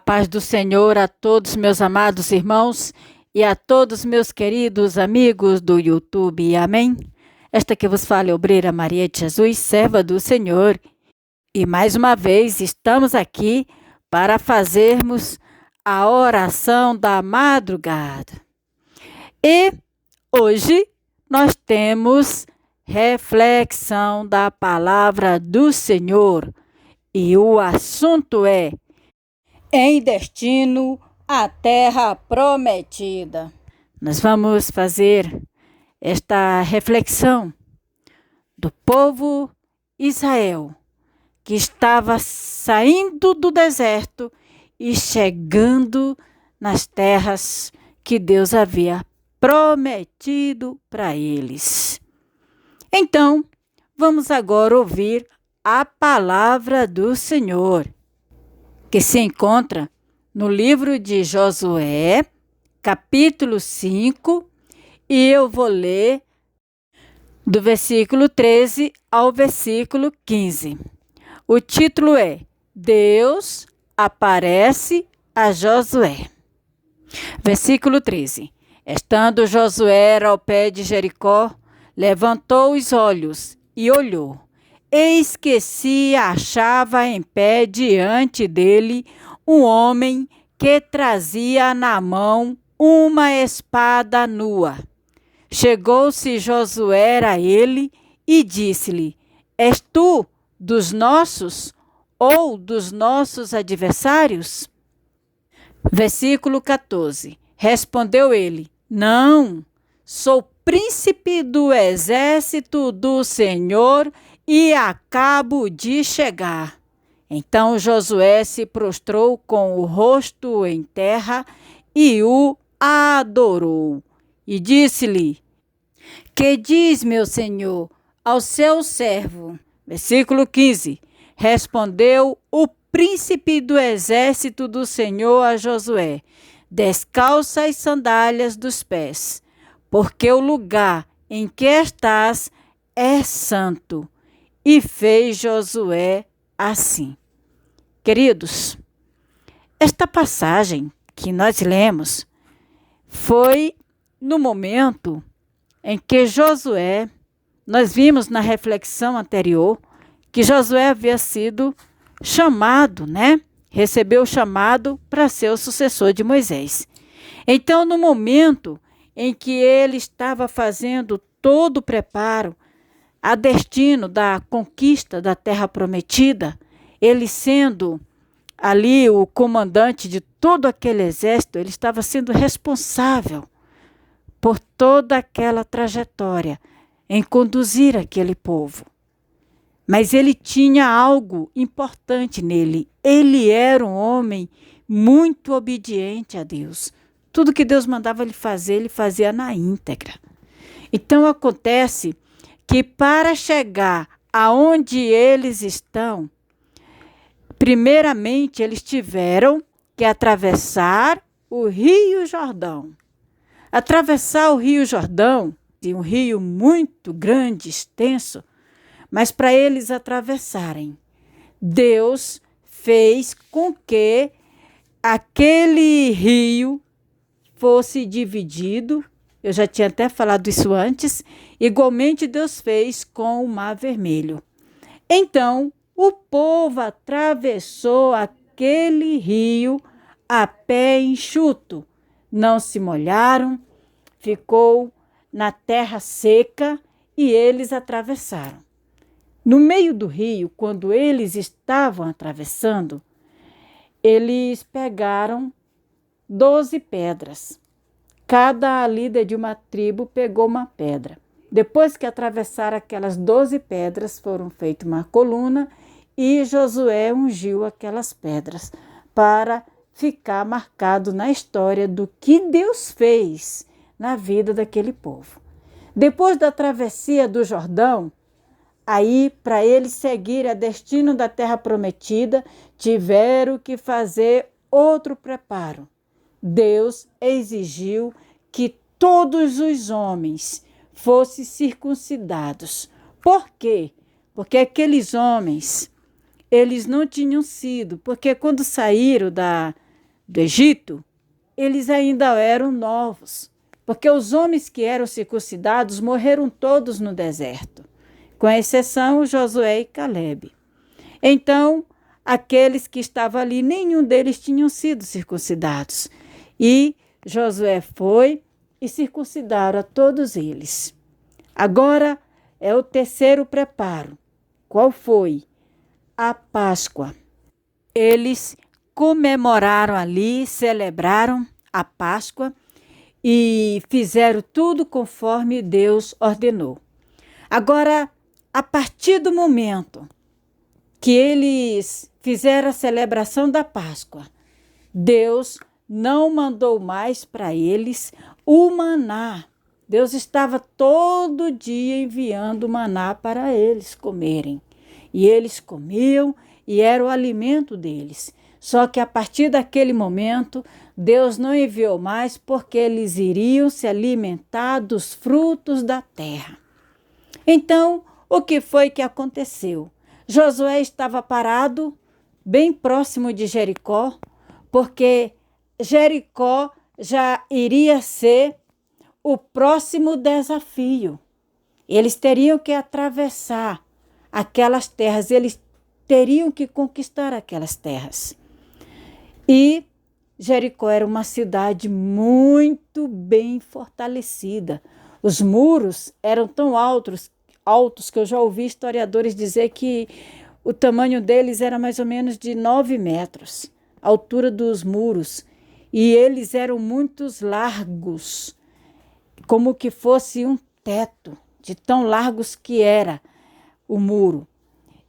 paz do Senhor a todos meus amados irmãos e a todos meus queridos amigos do YouTube. Amém? Esta que vos fala é Obreira Maria de Jesus, serva do Senhor. E mais uma vez estamos aqui para fazermos a oração da madrugada. E hoje nós temos reflexão da palavra do Senhor. E o assunto é: em destino à terra prometida. Nós vamos fazer esta reflexão do povo Israel, que estava saindo do deserto e chegando nas terras que Deus havia prometido para eles. Então, vamos agora ouvir a palavra do Senhor, que se encontra no livro de Josué, capítulo 5, e eu vou ler do versículo 13 ao versículo 15. O título é: Deus aparece a Josué. Versículo 13. Estando Josué ao pé de Jericó, levantou os olhos e olhou. Eis que se achava em pé diante dele um homem que trazia na mão uma espada nua. Chegou-se Josué a ele e disse-lhe: És tu dos nossos ou dos nossos adversários? Versículo 14. Respondeu ele: Não, sou príncipe do exército do Senhor e acabo de chegar. Então Josué se prostrou com o rosto em terra e o adorou. E disse-lhe: Que diz, meu senhor, ao seu servo? Versículo 15. Respondeu o príncipe do exército do Senhor a Josué: Descalça as sandálias dos pés, porque o lugar em que estás é santo. E fez Josué assim. Queridos, esta passagem que nós lemos foi no momento em que Josué, nós vimos na reflexão anterior, que Josué havia sido chamado, recebeu o chamado para ser o sucessor de Moisés. Então, no momento em que ele estava fazendo todo o preparo a destino da conquista da terra prometida, ele sendo ali o comandante de todo aquele exército, ele estava sendo responsável por toda aquela trajetória em conduzir aquele povo. Mas ele tinha algo importante nele. Ele era um homem muito obediente a Deus. Tudo que Deus mandava ele fazia na íntegra. Então acontece que para chegar aonde eles estão, primeiramente eles tiveram que atravessar o Rio Jordão. Atravessar o Rio Jordão, um rio muito grande, extenso, mas para eles atravessarem, Deus fez com que aquele rio fosse dividido. Eu já tinha até falado isso antes. Igualmente Deus fez com o Mar Vermelho. Então, o povo atravessou aquele rio a pé enxuto. Não se molharam, ficou na terra seca e eles atravessaram. No meio do rio, quando eles estavam atravessando, eles pegaram 12 pedras. Cada líder de uma tribo pegou uma pedra. Depois que atravessaram aquelas 12 pedras, foram feitas uma coluna e Josué ungiu aquelas pedras para ficar marcado na história do que Deus fez na vida daquele povo. Depois da travessia do Jordão, aí para eles seguirem a destino da terra prometida, tiveram que fazer outro preparo. Deus exigiu que todos os homens fossem circuncidados. Por quê? Porque aqueles homens, eles não tinham sido, porque quando saíram do Egito, eles ainda eram novos, porque os homens que eram circuncidados morreram todos no deserto, com exceção Josué e Calebe. Então, aqueles que estavam ali, nenhum deles tinham sido circuncidados. E Josué foi e circuncidaram a todos eles. Agora é o terceiro preparo. Qual foi? A Páscoa. Eles comemoraram ali, celebraram a Páscoa e fizeram tudo conforme Deus ordenou. Agora, a partir do momento que eles fizeram a celebração da Páscoa, Deus não mandou mais para eles o maná. Deus estava todo dia enviando maná para eles comerem. E eles comiam e era o alimento deles. Só que a partir daquele momento, Deus não enviou mais porque eles iriam se alimentar dos frutos da terra. Então, o que foi que aconteceu? Josué estava parado bem próximo de Jericó, porque Jericó já iria ser o próximo desafio. Eles teriam que atravessar aquelas terras, eles teriam que conquistar aquelas terras. E Jericó era uma cidade muito bem fortalecida. Os muros eram tão altos que eu já ouvi historiadores dizer que o tamanho deles era mais ou menos de 9 metros, a altura dos muros. E eles eram muito largos, como que fosse um teto, de tão largos que era o muro.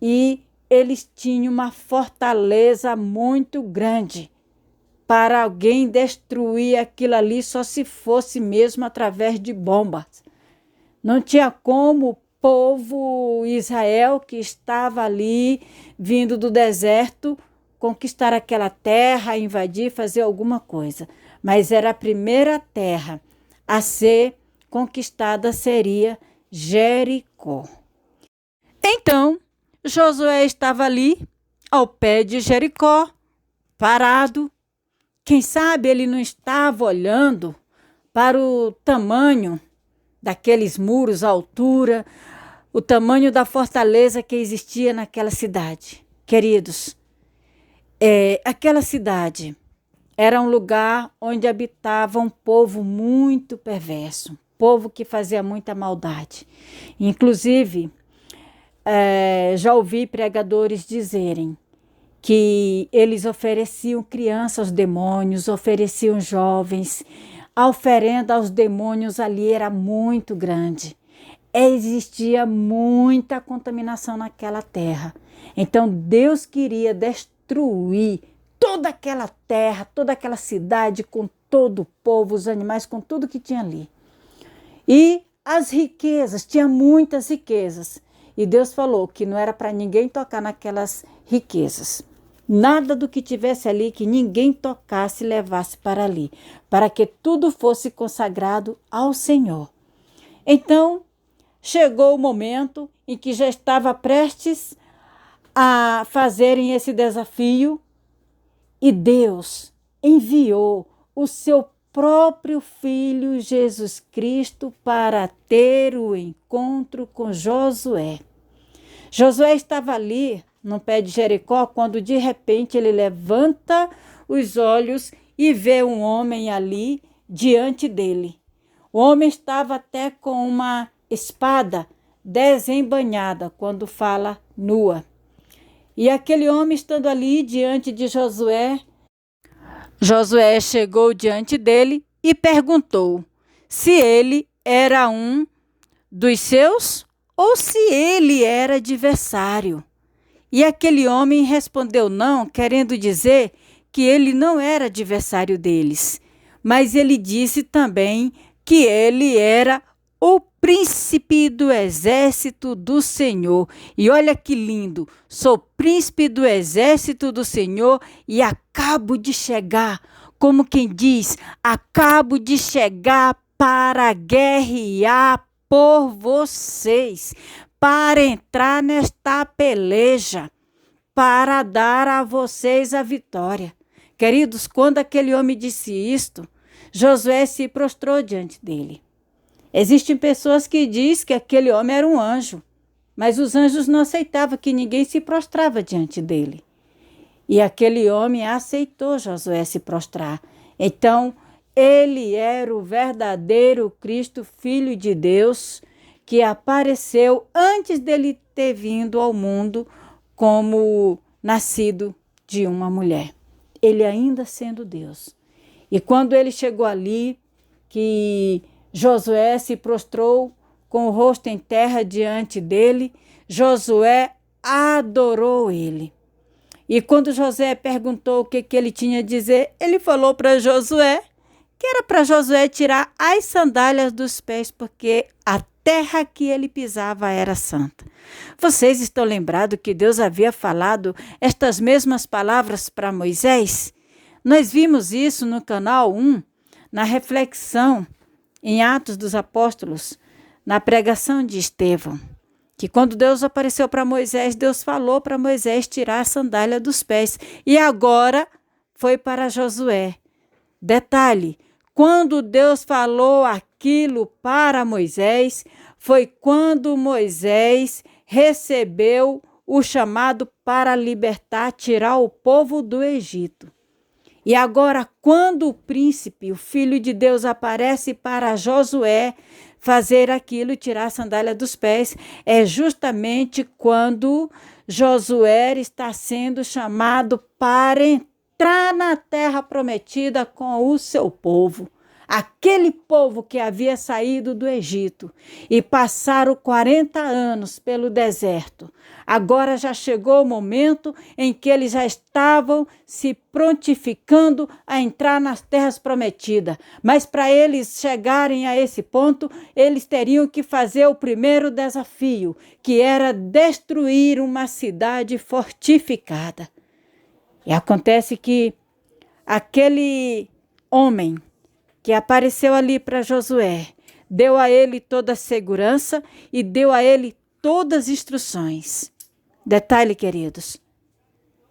E eles tinham uma fortaleza muito grande. Para alguém destruir aquilo ali, só se fosse mesmo através de bombas. Não tinha como o povo Israel, que estava ali, vindo do deserto, conquistar aquela terra, invadir, fazer alguma coisa. Mas era a primeira terra a ser conquistada, seria Jericó. Então, Josué estava ali, ao pé de Jericó, parado. Quem sabe ele não estava olhando para o tamanho daqueles muros, a altura, o tamanho da fortaleza que existia naquela cidade. Queridos, aquela cidade era um lugar onde habitava um povo muito perverso, um povo que fazia muita maldade. Inclusive, já ouvi pregadores dizerem que eles ofereciam crianças aos demônios, ofereciam jovens. A oferenda aos demônios ali era muito grande. Existia muita contaminação naquela terra. Então Deus queria destruir toda aquela terra, toda aquela cidade, com todo o povo, os animais, com tudo que tinha ali. E as riquezas, tinha muitas riquezas. E Deus falou que não era para ninguém tocar naquelas riquezas. Nada do que tivesse ali que ninguém tocasse e levasse para ali, para que tudo fosse consagrado ao Senhor. Então, chegou o momento em que já estava prestes a fazerem esse desafio e Deus enviou o seu próprio Filho Jesus Cristo para ter o encontro com Josué. Josué estava ali no pé de Jericó, quando de repente ele levanta os olhos e vê um homem ali diante dele. O homem estava até com uma espada desembainhada, quando fala nua. E aquele homem estando ali diante de Josué, Josué chegou diante dele e perguntou se ele era um dos seus ou se ele era adversário. E aquele homem respondeu não, querendo dizer que ele não era adversário deles. Mas ele disse também que ele era o príncipe do exército do Senhor. E olha que lindo, sou príncipe do exército do Senhor e acabo de chegar, como quem diz, acabo de chegar para guerrear por vocês, para entrar nesta peleja, para dar a vocês a vitória. Queridos, quando aquele homem disse isto, Josué se prostrou diante dele. Existem pessoas que dizem que aquele homem era um anjo, mas os anjos não aceitavam que ninguém se prostrava diante dele. E aquele homem aceitou Josué se prostrar. Então, ele era o verdadeiro Cristo, Filho de Deus, que apareceu antes dele ter vindo ao mundo como nascido de uma mulher. Ele ainda sendo Deus. E quando ele chegou ali, que Josué se prostrou com o rosto em terra diante dele, Josué adorou ele. E quando Josué perguntou o que ele tinha a dizer, ele falou para Josué que era para Josué tirar as sandálias dos pés, porque a terra que ele pisava era santa. Vocês estão lembrados que Deus havia falado estas mesmas palavras para Moisés? Nós vimos isso no canal 1, na reflexão em Atos dos Apóstolos, na pregação de Estevão. Que quando Deus apareceu para Moisés, Deus falou para Moisés tirar a sandália dos pés. E agora foi para Josué. Detalhe, quando Deus falou aquilo para Moisés, foi quando Moisés recebeu o chamado para libertar, tirar o povo do Egito. E agora, quando o príncipe, o Filho de Deus, aparece para Josué fazer aquilo, tirar a sandália dos pés, é justamente quando Josué está sendo chamado para entrar na terra prometida com o seu povo. Aquele povo que havia saído do Egito e passaram 40 anos pelo deserto. Agora já chegou o momento em que eles já estavam se prontificando a entrar nas terras prometidas. Mas para eles chegarem a esse ponto, eles teriam que fazer o primeiro desafio, que era destruir uma cidade fortificada. E acontece que aquele homem que apareceu ali para Josué, deu a ele toda a segurança e deu a ele todas as instruções. Detalhe, queridos,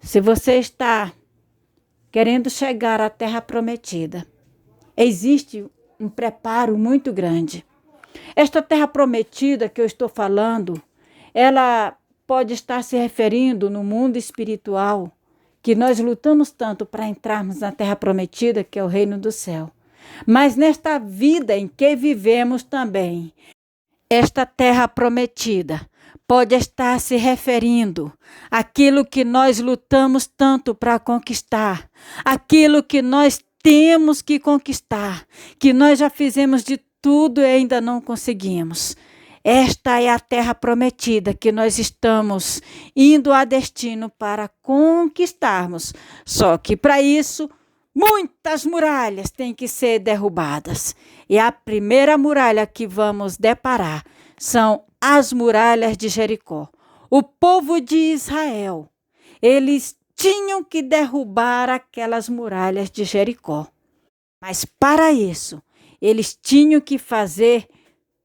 se você está querendo chegar à terra prometida, existe um preparo muito grande. Esta terra prometida que eu estou falando, ela pode estar se referindo no mundo espiritual, que nós lutamos tanto para entrarmos na terra prometida, que é o reino do céu. Mas nesta vida em que vivemos também, esta terra prometida pode estar se referindo àquilo que nós lutamos tanto para conquistar, aquilo que nós temos que conquistar, que nós já fizemos de tudo e ainda não conseguimos. Esta é a terra prometida que nós estamos indo a destino para conquistarmos. Só que para isso, muitas muralhas têm que ser derrubadas. E a primeira muralha que vamos deparar são as muralhas de Jericó. O povo de Israel, eles tinham que derrubar aquelas muralhas de Jericó. Mas para isso, eles tinham que fazer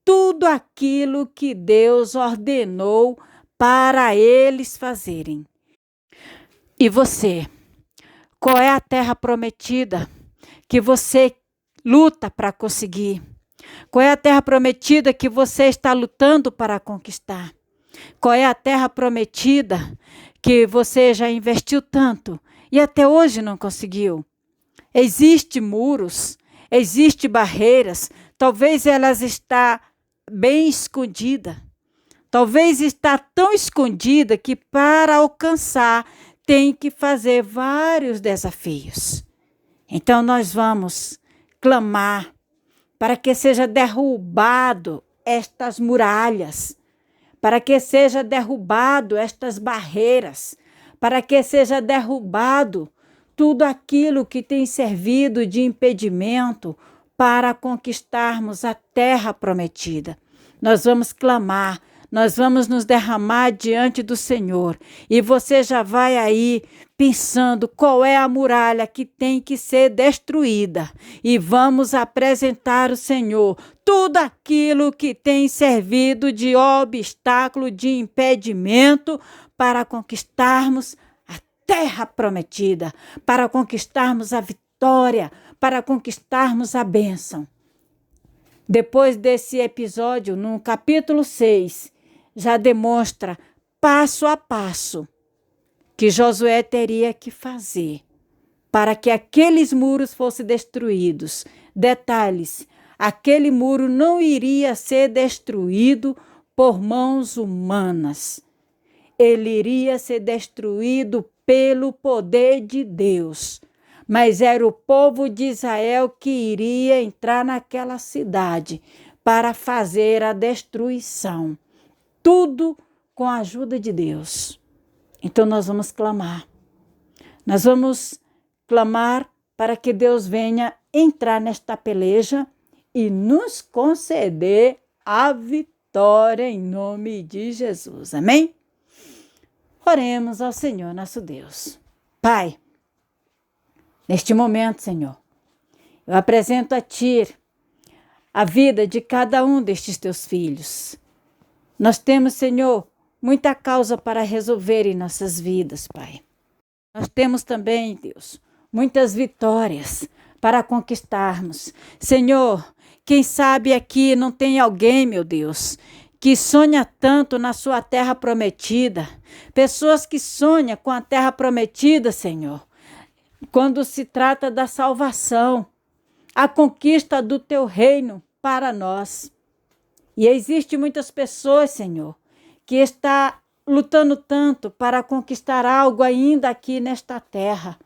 tudo aquilo que Deus ordenou para eles fazerem. E você? Qual é a terra prometida que você luta para conseguir? Qual é a terra prometida que você está lutando para conquistar? Qual é a terra prometida que você já investiu tanto e até hoje não conseguiu? Existem muros, existem barreiras, talvez elas estão bem escondidas. Talvez está tão escondida que para alcançar tem que fazer vários desafios. Então nós vamos clamar para que seja derrubado estas muralhas, para que seja derrubado estas barreiras, para que seja derrubado tudo aquilo que tem servido de impedimento para conquistarmos a terra prometida. Nós vamos clamar, nós vamos nos derramar diante do Senhor. E você já vai aí pensando qual é a muralha que tem que ser destruída. E vamos apresentar ao Senhor tudo aquilo que tem servido de obstáculo, de impedimento para conquistarmos a terra prometida, para conquistarmos a vitória, para conquistarmos a bênção. Depois desse episódio, no capítulo 6, já demonstra passo a passo que Josué teria que fazer para que aqueles muros fossem destruídos. Detalhes, aquele muro não iria ser destruído por mãos humanas. Ele iria ser destruído pelo poder de Deus. Mas era o povo de Israel que iria entrar naquela cidade para fazer a destruição. Tudo com a ajuda de Deus. Então nós vamos clamar. Nós vamos clamar para que Deus venha entrar nesta peleja e nos conceder a vitória em nome de Jesus. Amém? Oremos ao Senhor nosso Deus. Pai, neste momento, Senhor, eu apresento a Ti a vida de cada um destes Teus filhos. Nós temos, Senhor, muita causa para resolver em nossas vidas, Pai. Nós temos também, Deus, muitas vitórias para conquistarmos. Senhor, quem sabe aqui não tem alguém, meu Deus, que sonha tanto na sua terra prometida. Pessoas que sonham com a terra prometida, Senhor, quando se trata da salvação, a conquista do Teu reino para nós. E existem muitas pessoas, Senhor, que estão lutando tanto para conquistar algo ainda aqui nesta terra,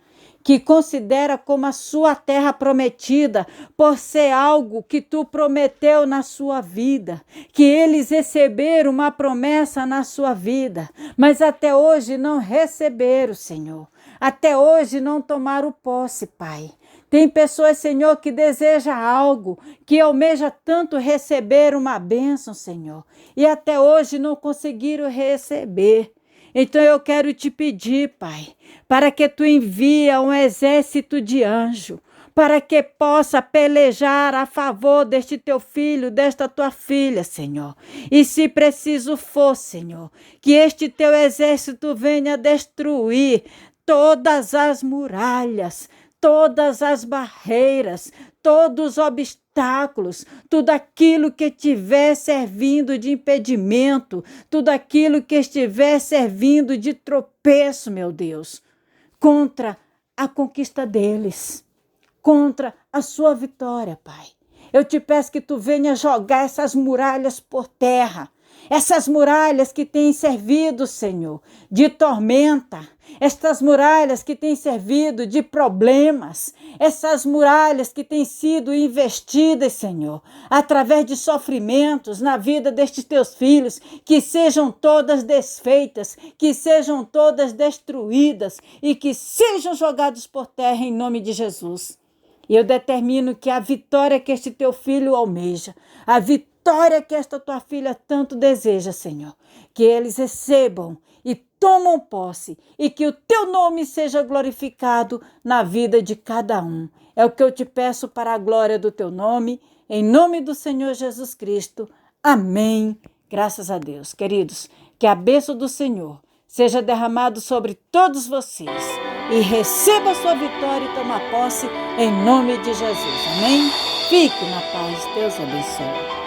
que considera como a sua terra prometida, por ser algo que Tu prometeu na sua vida, que eles receberam uma promessa na sua vida, mas até hoje não receberam, Senhor. Até hoje não tomaram posse, Pai. Tem pessoas, Senhor, que deseja algo, que almeja tanto receber uma bênção, Senhor, e até hoje não conseguiram receber. Então eu quero Te pedir, Pai, para que Tu envie um exército de anjo, para que possa pelejar a favor deste Teu filho, desta Tua filha, Senhor. E se preciso for, Senhor, que este Teu exército venha destruir todas as muralhas, todas as barreiras, todos os obstáculos, tudo aquilo que estiver servindo de impedimento, tudo aquilo que estiver servindo de tropeço, meu Deus, contra a conquista deles, contra a sua vitória, Pai. Eu Te peço que Tu venha jogar essas muralhas por terra, essas muralhas que têm servido, Senhor, de tormenta, estas muralhas que têm servido de problemas, essas muralhas que têm sido investidas, Senhor, através de sofrimentos na vida destes Teus filhos, que sejam todas desfeitas, que sejam todas destruídas e que sejam jogados por terra em nome de Jesus. E eu determino que a vitória que este Teu filho almeja, a vitória que esta Tua filha tanto deseja, Senhor, que eles recebam e tomam posse e que o Teu nome seja glorificado na vida de cada um. É o que eu Te peço para a glória do Teu nome, em nome do Senhor Jesus Cristo. Amém. Graças a Deus. Queridos, que a bênção do Senhor seja derramado sobre todos vocês e receba a sua vitória e toma posse em nome de Jesus. Amém? Fique na paz. Deus abençoe.